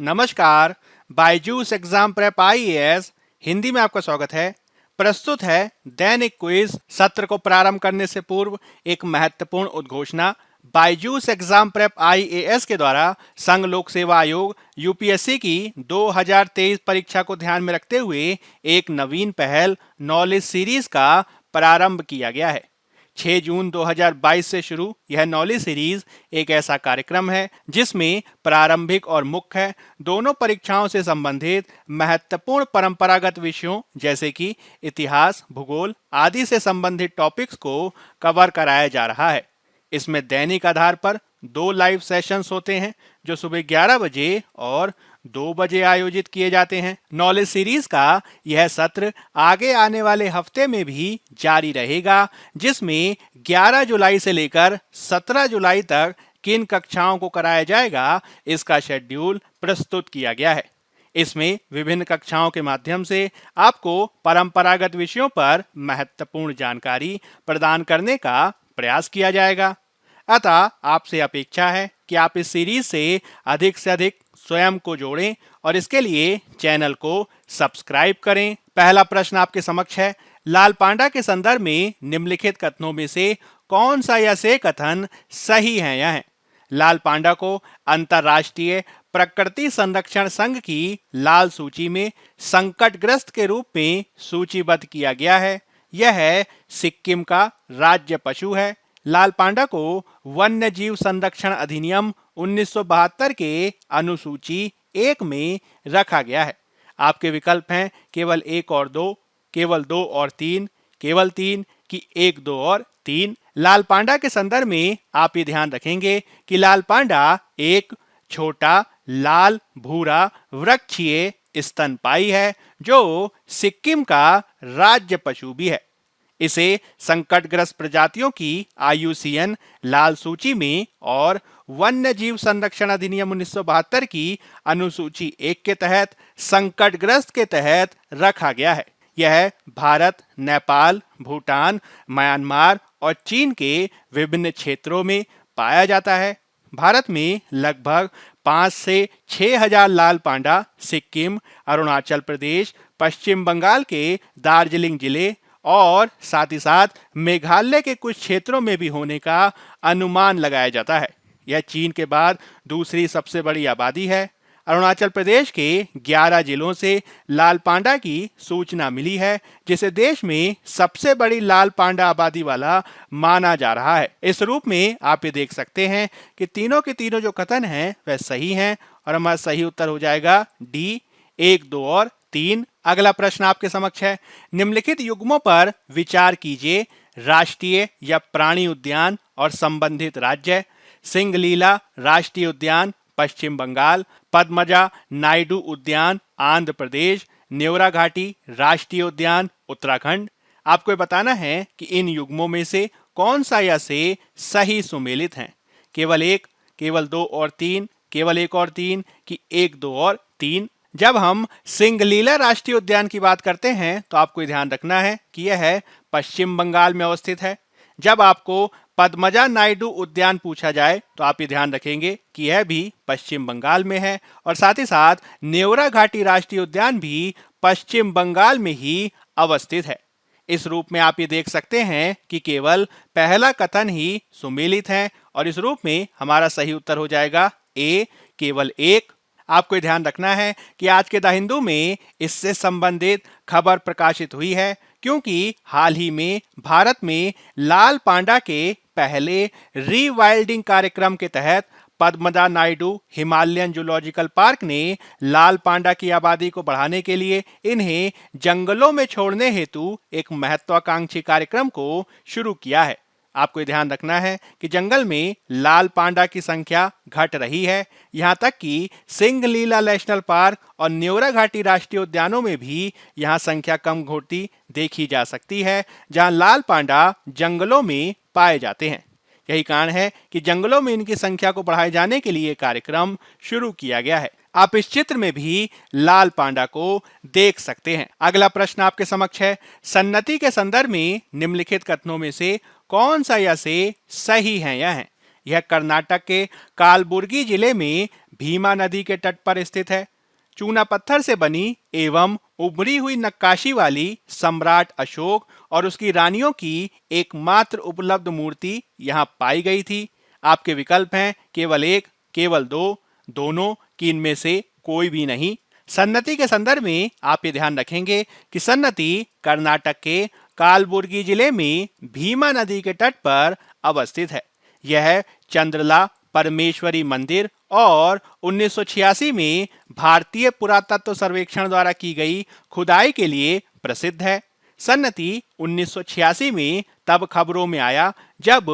नमस्कार। Byju's exam prep IAS Hindi में आपका स्वागत है। प्रस्तुत है दैनिक क्विज। सत्र को प्रारंभ करने से पूर्व एक महत्वपूर्ण उद्घोषणा। बायजूस एग्जाम प्रेप आईएएस के द्वारा संघ लोक सेवा आयोग यूपीएससी की 2023 परीक्षा को ध्यान में रखते हुए एक नवीन पहल नॉलेज सीरीज का प्रारंभ किया गया है। 6 जून 2022 से शुरू यह नॉलेज सीरीज एक ऐसा कार्यक्रम है जिसमें प्रारंभिक और मुख्य दोनों परीक्षाओं से संबंधित महत्वपूर्ण परंपरागत विषयों जैसे कि इतिहास, भूगोल आदि से संबंधित टॉपिक्स को कवर कराया जा रहा है। इसमें दैनिक आधार पर 2 लाइव सेशंस होते हैं जो सुबह 11 बजे और 2 बजे आयोजित किए जाते हैं। नॉलेज सीरीज का यह सत्र आगे आने वाले हफ्ते में भी जारी रहेगा, जिसमें 11 जुलाई से लेकर 17 जुलाई तक किन कक्षाओं को कराया जाएगा इसका शेड्यूल प्रस्तुत किया गया है। इसमें विभिन्न कक्षाओं के माध्यम से आपको परंपरागत विषयों पर महत्वपूर्ण जानकारी प्रदान करने का प्रयास किया जाएगा। अतः आपसे अपेक्षा है कि आप इस सीरीज से अधिक स्वयं को जोड़ें और इसके लिए चैनल को सब्सक्राइब करें। पहला प्रश्न आपके समक्ष है। लाल पांडा के संदर्भ में निम्नलिखित कथनों में से कौन सा या से कथन सही है या है? लाल पांडा को अंतर्राष्ट्रीय प्रकृति संरक्षण संघ की लाल सूची में संकटग्रस्त के रूप में सूचीबद्ध किया गया है। यह सिक्किम का राज्य पशु है। लाल पांडा को वन्य जीव संरक्षण अधिनियम 1972 के अनुसूची 1 में रखा गया है। आपके विकल्प हैं केवल 1 और 2, केवल 2 और 3, केवल 3 की 1, 2 और 3। लाल पांडा के संदर्भ में आप ये ध्यान रखेंगे कि लाल पांडा एक छोटा लाल भूरा वृक्षीय स्तनपायी है जो सिक्किम का राज्य पशु भी है। इसे संकटग्रस्त प्रजातियों की IUCN लाल सूची में और वन्य जीव संरक्षण अधिनियम 1972 की अनुसूची 1 के तहत संकटग्रस्त के तहत रखा गया है। यह भारत, नेपाल, भूटान, म्यांमार और चीन के विभिन्न क्षेत्रों में पाया जाता है। भारत में लगभग 5 से 6 हजार लाल पांडा सिक्किम, अरुणाचल प्रदेश, पश्चिम बंगाल के दार्जिलिंग जिले और साथ ही साथ मेघालय के कुछ क्षेत्रों में भी होने का अनुमान लगाया जाता है। यह चीन के बाद दूसरी सबसे बड़ी आबादी है। अरुणाचल प्रदेश के 11 जिलों से लाल पांडा की सूचना मिली है, जिसे देश में सबसे बड़ी लाल पांडा आबादी वाला माना जा रहा है। इस रूप में आप ये देख सकते हैं कि तीनों के तीनों जो कथन हैं वह सही हैं और हमारा सही उत्तर हो जाएगा डी, 1, 2 और 3। अगला प्रश्न आपके समक्ष है। निम्नलिखित युग्मों पर विचार कीजिए। राष्ट्रीय या प्राणी उद्यान और संबंधित राज्य। सिंगलीला राष्ट्रीय उद्यान पश्चिम बंगाल, पद्मजा नायडू उद्यान आंध्र प्रदेश, नेवरा घाटी राष्ट्रीय उद्यान उत्तराखंड। आपको बताना है कि इन युग्मों में से कौन सा या से सही सुमेलित हैं। केवल 1, केवल 2 और 3, केवल 1 और 3 की 1, 2 और 3। जब हम सिंगलीला राष्ट्रीय उद्यान की बात करते हैं तो आपको ध्यान रखना है कि यह पश्चिम बंगाल में अवस्थित है। जब आपको पद्मजा नायडू उद्यान पूछा जाए तो आप ये ध्यान रखेंगे कि यह भी पश्चिम बंगाल में है और साथ ही साथ नेवरा घाटी राष्ट्रीय उद्यान भी पश्चिम बंगाल में ही अवस्थित है। इस रूप में आप ये देख सकते हैं कि केवल पहला कथन ही सुमेलित है और इस रूप में हमारा सही उत्तर हो जाएगा ए, केवल 1। आपको ध्यान रखना है कि आज के द हिंदू में इससे संबंधित खबर प्रकाशित हुई है, क्योंकि हाल ही में भारत में लाल पांडा के पहले रीवाइल्डिंग कार्यक्रम के तहत Padmaja Naidu Himalayan zoological park ने लाल पांडा की आबादी को बढ़ाने के लिए इन्हें जंगलों में छोड़ने हेतु एक महत्वाकांक्षी कार्यक्रम को शुरू किया है। आपको ध्यान रखना है कि जंगल में लाल पांडा की संख्या घट रही है। यहाँ तक कि सिंगलीला नेशनल पार्क और नेवरा घाटी राष्ट्रीय उद्यानों में भी यहाँ संख्या कम होती देखी जा सकती है, जहाँ लाल पांडा जंगलों में पाए जाते हैं। यही कारण है कि जंगलों में इनकी संख्या को बढ़ाए जाने के लिए कार्यक्रम शुरू किया गया है। आप इस चित्र में भी लाल पांडा को देख सकते हैं। अगला प्रश्न आपके समक्ष है। सन्नति के संदर्भ में निम्नलिखित कथनों में से कौन सा या से सही है या है? यह कर्नाटक के कालबुर्गी जिले में भीमा नदी के तट पर स्थित है। चूना पत्थर से बनी एवं उभरी हुई नक्काशी वाली सम्राट अशोक और उसकी रानियों की एकमात्र उपलब्ध मूर्ति यहाँ पाई गई थी। आपके विकल्प हैं केवल एक, केवल दो, दोनों की इनमें से कोई भी नहीं। सन्नती के संदर्भ में आप ये ध्यान रखेंगे कि सन्नती कर्नाटक के कालबुर्गी जिले में भीमा नदी के तट पर अवस्थित है। यह चंद्रला परमेश्वरी मंदिर और 1986 में भारतीय पुरातत्व सर्वेक्षण द्वारा की गई खुदाई के लिए प्रसिद्ध है। सन्नती 1986 में तब खबरों में आया जब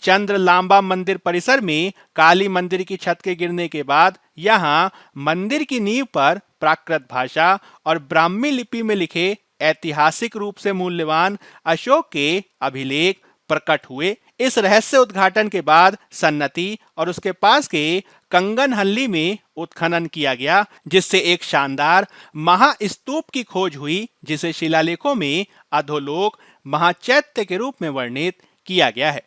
चंद्रलांबा मंदिर परिसर में काली मंदिर की छत के गिरने के बाद यहाँ मंदिर की नींव पर प्राकृत भाषा और ब्राह्मी लिपि में लिखे ऐतिहासिक रूप से मूल्यवान अशोक के अभिलेख प्रकट हुए। इस रहस्य उद्घाटन के बाद सन्नती और उसके पास के कंगनहल्ली में उत्खनन किया गया, जिससे एक शानदार महास्तूप की खोज हुई, जिसे शिलालेखों में अधोलोक महाचैत्य के रूप में वर्णित किया गया है।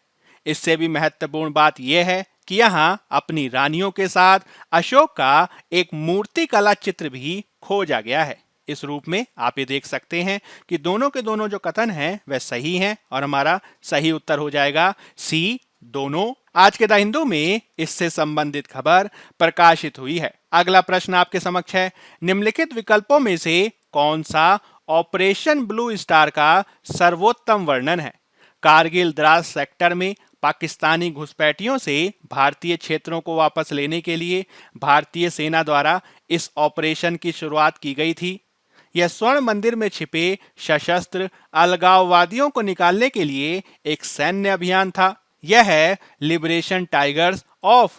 इससे भी महत्वपूर्ण बात यह है कि यहाँ अपनी रानियों के साथ अशोक का एक मूर्ति कला चित्र भी खोजा गया है। इस रूप में आप ये देख सकते हैं कि दोनों के दोनों जो कथन हैं वह सही हैं और हमारा सही उत्तर हो जाएगा सी, दोनों। आज के द हिंदू में इससे संबंधित खबर प्रकाशित हुई है। अगला प्रश्न आपके समक्ष है, निम्नलिखित विकल्पों में से कौन सा ऑपरेशन ब्लू स्टार का सर्वोत्तम वर्णन है? कारगिल द्रास सेक्टर में पाकिस्तानी घुसपैठियों से भारतीय क्षेत्रों को वापस लेने के लिए भारतीय सेना द्वारा इस ऑपरेशन की शुरुआत की गई थी। यह स्वर्ण मंदिर में छिपे सशस्त्र अलगाववादियों को निकालने के लिए एक सैन्य अभियान था। यह है liberation tigers of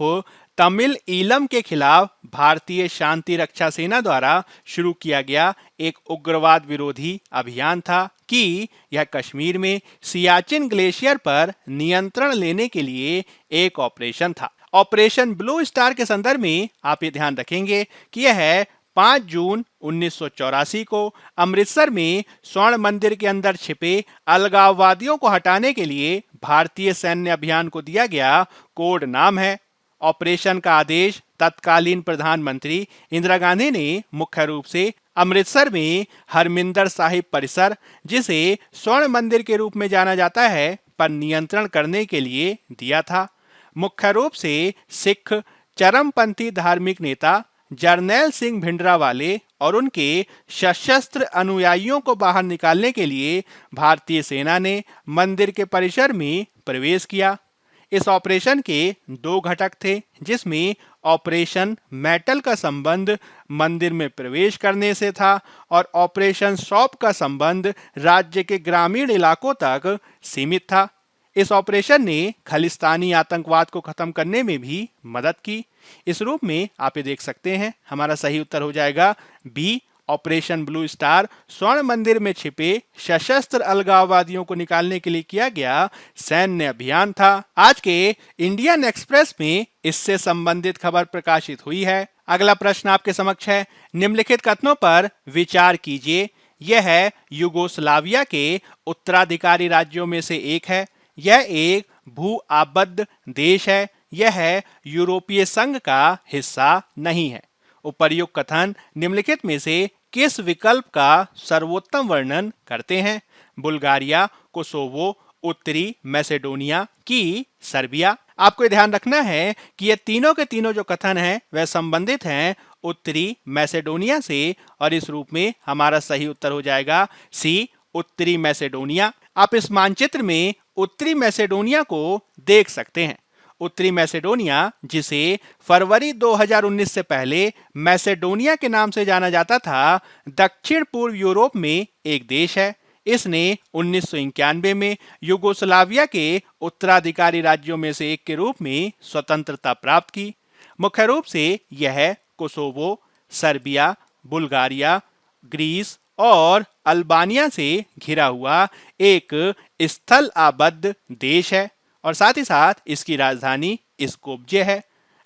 Tamil Eelam के खिलाफ भारतीय शांति रक्षा सेना द्वारा शुरू किया गया एक उग्रवाद विरोधी अभियान था कि यह कश्मीर में सियाचिन ग्लेशियर पर नियंत्रण लेने के लिए एक ऑपरेशन था। ऑपरेशन ब्लू स्टार के संदर्भ में आप ये ध्यान रखेंगे कि यह 5 जून 1984 को अमृतसर में स्वर्ण मंदिर के अंदर छिपे अलगाववादियों को हटाने के लिए भारतीय सैन्य अभियान को दिया गया कोड नाम है। ऑपरेशन का आदेश तत्कालीन प्रधानमंत्री इंदिरा गांधी ने मुख्य रूप से अमृतसर में हरमिंदर साहिब परिसर, जिसे स्वर्ण मंदिर के रूप में जाना जाता है, पर नियंत्रण करने के लिए दिया था। मुख्य रूप से सिख चरमपंथी धार्मिक नेता जरनैल सिंह भिंडरावाले और उनके सशस्त्र अनुयायियों को बाहर निकालने के लिए भारतीय सेना ने मंदिर के परिसर में प्रवेश किया। इस ऑपरेशन के 2 घटक थे, जिसमें ऑपरेशन मेटल का संबंध मंदिर में प्रवेश करने से था और ऑपरेशन सॉप का संबंध राज्य के ग्रामीण इलाकों तक सीमित था। इस ऑपरेशन ने खालिस्तानी आतंकवाद को खत्म करने में भी मदद की। इस रूप में आप ये देख सकते हैं, हमारा सही उत्तर हो जाएगा बी, ऑपरेशन ब्लू स्टार स्वर्ण मंदिर में छिपे सशस्त्र अलगाववादियों को निकालने के लिए किया गया सैन्य अभियान था। आज के इंडियन एक्सप्रेस में इससे संबंधित खबर प्रकाशित हुई है। अगला प्रश्न आपके समक्ष है, निम्नलिखित कथनों पर विचार कीजिए। यह है युगोस्लाविया के उत्तराधिकारी राज्यों में से एक है। यह एक भू आबद्ध देश है। यह यूरोपीय संघ का हिस्सा नहीं है। उपर्युक्त कथन निम्नलिखित में से किस विकल्प का सर्वोत्तम वर्णन करते हैं? बुल्गारिया, कोसोवो, उत्तरी मैसेडोनिया की सर्बिया। आपको ये ध्यान रखना है कि ये तीनों के तीनों जो कथन हैं वह संबंधित हैं उत्तरी मैसेडोनिया से, और इस रूप में हमारा सही उत्तर हो जाएगा सी, उत्तरी मैसेडोनिया। आप इस मानचित्र में उत्तरी मैसेडोनिया को देख सकते हैं। उत्तरी मैसेडोनिया, जिसे फरवरी 2019 से पहले मैसेडोनिया के नाम से जाना जाता था, दक्षिण पूर्व यूरोप में एक देश है। इसने 1991 में युगोस्लाविया के उत्तराधिकारी राज्यों में से एक के रूप में स्वतंत्रता प्राप्त की। मुख्य रूप से यह कोसोवो, सर्बिया, बुल्गारिया, ग्रीस और अल्बानिया से घिरा हुआ एक स्थल आबद्ध देश है और साथ ही साथ इसकी राजधानी स्कोप्जे है।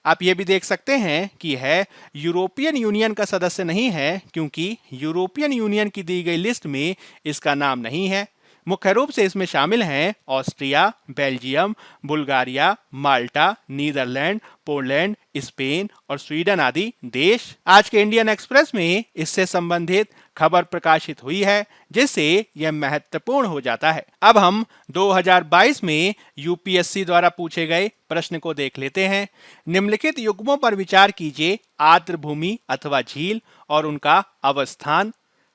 आप ये भी देख सकते हैं कि यह यूरोपियन यूनियन का सदस्य नहीं है, क्योंकि यूरोपियन यूनियन की दी गई लिस्ट में इसका नाम नहीं है। मुख्य रूप से इसमें शामिल हैं ऑस्ट्रिया, बेल्जियम, बुल्गारिया, माल्टा, नीदरलैंड, पोलैंड, स्पेन और स्वीडन आदि देश। आज के इंडियन एक्सप्रेस में इससे संबंधित खबर प्रकाशित हुई है, जिससे यह महत्वपूर्ण हो जाता है। अब हम 2022 में यूपीएससी द्वारा पूछे गए प्रश्न को देख लेते हैं। निम्नलिखित युग्मों पर विचार कीजिए। आर्द्र भूमि अथवा झील और उनका अवस्थान।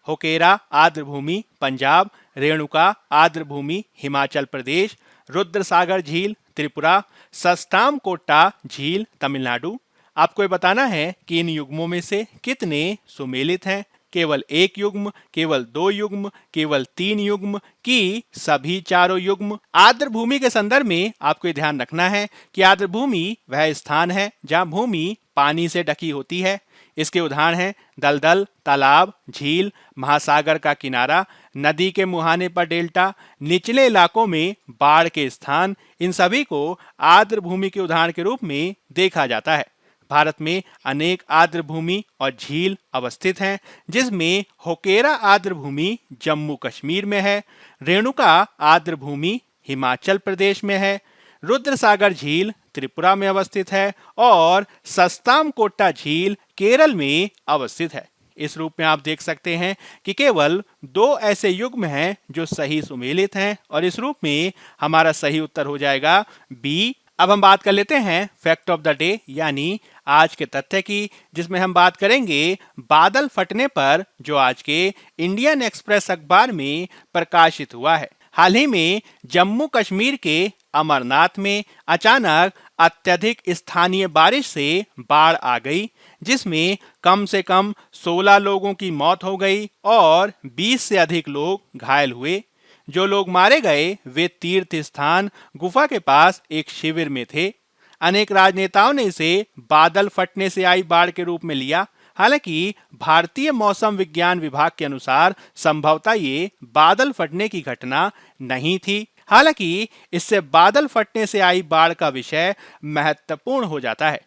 होकेरा आर्द्र भूमि पंजाब, रेणुका आर्द्र भूमि हिमाचल प्रदेश, रुद्रसागर झील त्रिपुरा, सस्तामकोट्टा झील तमिलनाडु। आपको ये बताना है कि इन युग्मों में से कितने सुमेलित हैं। केवल एक युग्म, केवल दो युग्म, केवल तीन युग्म की सभी चारों युग्म। आर्द्र भूमि के संदर्भ में आपको ध्यान रखना है कि आर्द्र भूमि वह स्थान है जहां भूमि पानी से ढकी होती है। इसके उदाहरण हैं दलदल, तालाब, झील, महासागर का किनारा, नदी के मुहाने पर डेल्टा, निचले इलाकों में बाढ़ के स्थान। इन सभी को आर्द्र भूमि के उदाहरण के रूप में देखा जाता है। भारत में अनेक आर्द्र भूमि और झील अवस्थित हैं, जिसमें होकेरा आर्द्र भूमि जम्मू कश्मीर में है, रेणुका आर्द्र भूमि हिमाचल प्रदेश में है, रुद्रसागर झील त्रिपुरा में अवस्थित है और सस्तामकोट्टा झील केरल में अवस्थित है। इस रूप में आप देख सकते हैं कि केवल दो ऐसे युग्म हैं जो सही सुमेलित हैं और इस रूप में हमारा सही उत्तर हो जाएगा बी। अब हम बात कर लेते हैं फैक्ट ऑफ द डे यानी आज के तथ्य की, जिसमें हम बात करेंगे बादल फटने पर, जो आज के इंडियन एक्सप्रेस अखबार में प्रकाशित हुआ है। हाल ही में जम्मू कश्मीर के अमरनाथ में अचानक अत्यधिक स्थानीय बारिश से बाढ़ आ गई, जिसमें कम से कम 16 लोगों की मौत हो गई और 20 से अधिक लोग घायल हुए। जो लोग मारे गए वे तीर्थ स्थान गुफा के पास एक शिविर में थे। अनेक राजनेताओं ने इसे बादल फटने से आई बाढ़ के रूप में लिया। हालांकि भारतीय मौसम विज्ञान विभाग के अनुसार संभवतः ये बादल फटने की घटना नहीं थी। हालांकि इससे बादल फटने से आई बाढ़ का विषय महत्वपूर्ण हो जाता है।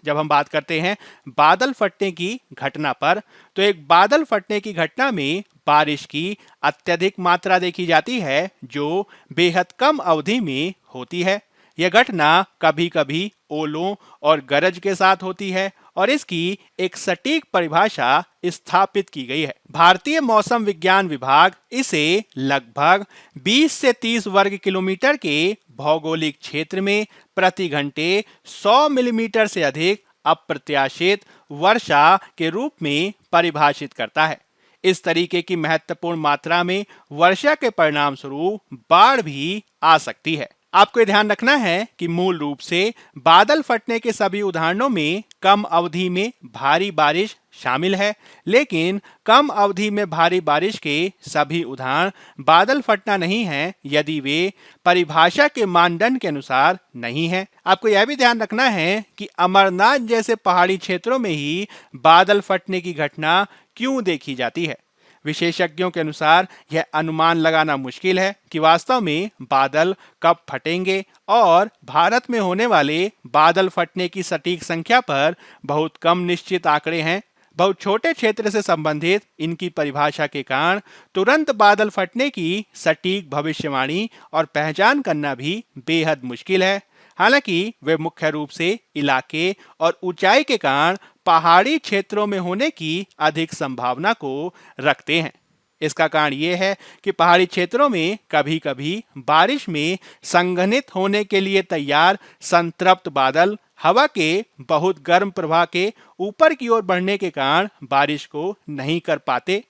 जब हम बात करते हैं बादल फटने की घटना पर, तो एक बादल फटने की घटना में बारिश की अत्यधिक मात्रा देखी जाती है, जो बेहद कम अवधि में होती है। यह घटना कभी कभी ओलों और गरज के साथ होती है और इसकी एक सटीक परिभाषा स्थापित की गई है। भारतीय मौसम विज्ञान विभाग इसे लगभग 20 से 30 वर्ग किलोमीटर के भौगोलिक क्षेत्र में प्रति घंटे 100 मिलीमीटर से अधिक अप्रत्याशित वर्षा के रूप में परिभाषित करता है। इस तरीके की महत्वपूर्ण मात्रा में वर्षा के परिणाम स्वरूप बाढ़ भी आ सकती है। आपको ध्यान रखना है कि मूल रूप से बादल फटने के सभी उदाहरणों में कम अवधि में भारी बारिश शामिल है, लेकिन कम अवधि में भारी बारिश के सभी उदाहरण बादल फटना नहीं है यदि वे परिभाषा के मानदंड के अनुसार नहीं है। आपको यह भी ध्यान रखना है कि अमरनाथ जैसे पहाड़ी क्षेत्रों में ही बादल फटने की घटना क्यों देखी जाती है। विशेषज्ञों के अनुसार यह अनुमान लगाना मुश्किल है कि वास्तव में बादल कब फटेंगे और भारत में होने वाले बादल फटने की सटीक संख्या पर बहुत कम निश्चित आंकड़े हैं। बहुत छोटे क्षेत्र से संबंधित इनकी परिभाषा के कारण तुरंत बादल फटने की सटीक भविष्यवाणी और पहचान करना भी बेहद मुश्किल है। हालांकि वे मुख्य रूप से इलाके और ऊंचाई के कारण पहाड़ी क्षेत्रों में होने की अधिक संभावना को रखते हैं। इसका कारण ये है कि पहाड़ी क्षेत्रों में कभी कभी बारिश में संघनित होने के लिए तैयार संतृप्त बादल हवा के बहुत गर्म प्रवाह के ऊपर की ओर बढ़ने के कारण बारिश को नहीं कर पाते।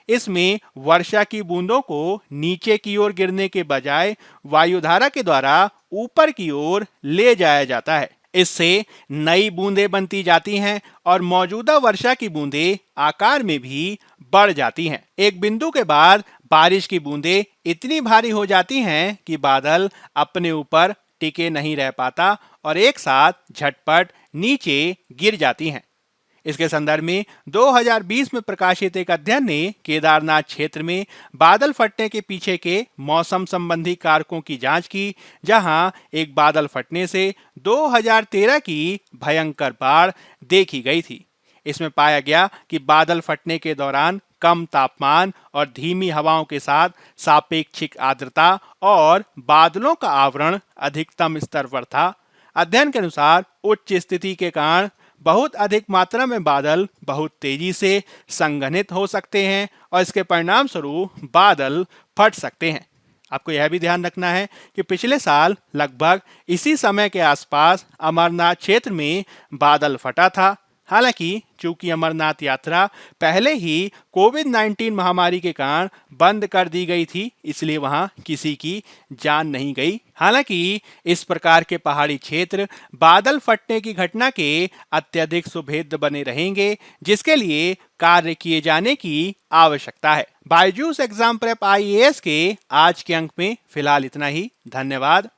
इसमें वर्षा की बूंदों को नीचे की ओर गिरने के बजाय वायुधारा के द्वारा ऊपर की ओर ले जाया जाता है। इससे नई बूंदें बनती जाती हैं और मौजूदा वर्षा की बूंदें आकार में भी बढ़ जाती हैं। एक बिंदु के बाद बारिश की बूंदें इतनी भारी हो जाती हैं कि बादल अपने ऊपर टिके नहीं रह पाता और एक साथ झटपट नीचे गिर जाती हैं। इसके संदर्भ में 2020 में प्रकाशित एक अध्ययन ने केदारनाथ क्षेत्र में बादल फटने के पीछे के मौसम संबंधी कारकों की जांच की, जहां एक बादल फटने से 2013 की भयंकर बाढ़ देखी गई थी। इसमें पाया गया कि बादल फटने के दौरान कम तापमान और धीमी हवाओं के साथ सापेक्षिक आर्द्रता और बादलों का आवरण अधिकतम स्तर पर था। अध्ययन के अनुसार उच्च स्थिति के कारण बहुत अधिक मात्रा में बादल बहुत तेजी से संघनित हो सकते हैं और इसके परिणाम स्वरूप बादल फट सकते हैं। आपको यह भी ध्यान रखना है कि पिछले साल लगभग इसी समय के आसपास अमरनाथ क्षेत्र में बादल फटा था। हालांकि चूंकि अमरनाथ यात्रा पहले ही कोविड-19 महामारी के कारण बंद कर दी गई थी, इसलिए वहां किसी की जान नहीं गई। हालांकि इस प्रकार के पहाड़ी क्षेत्र बादल फटने की घटना के अत्यधिक सुभेद्य बने रहेंगे, जिसके लिए कार्य किए जाने की आवश्यकता है। बायजूस एग्जाम प्रेप IAS के आज के अंक में फिलहाल इतना ही। धन्यवाद।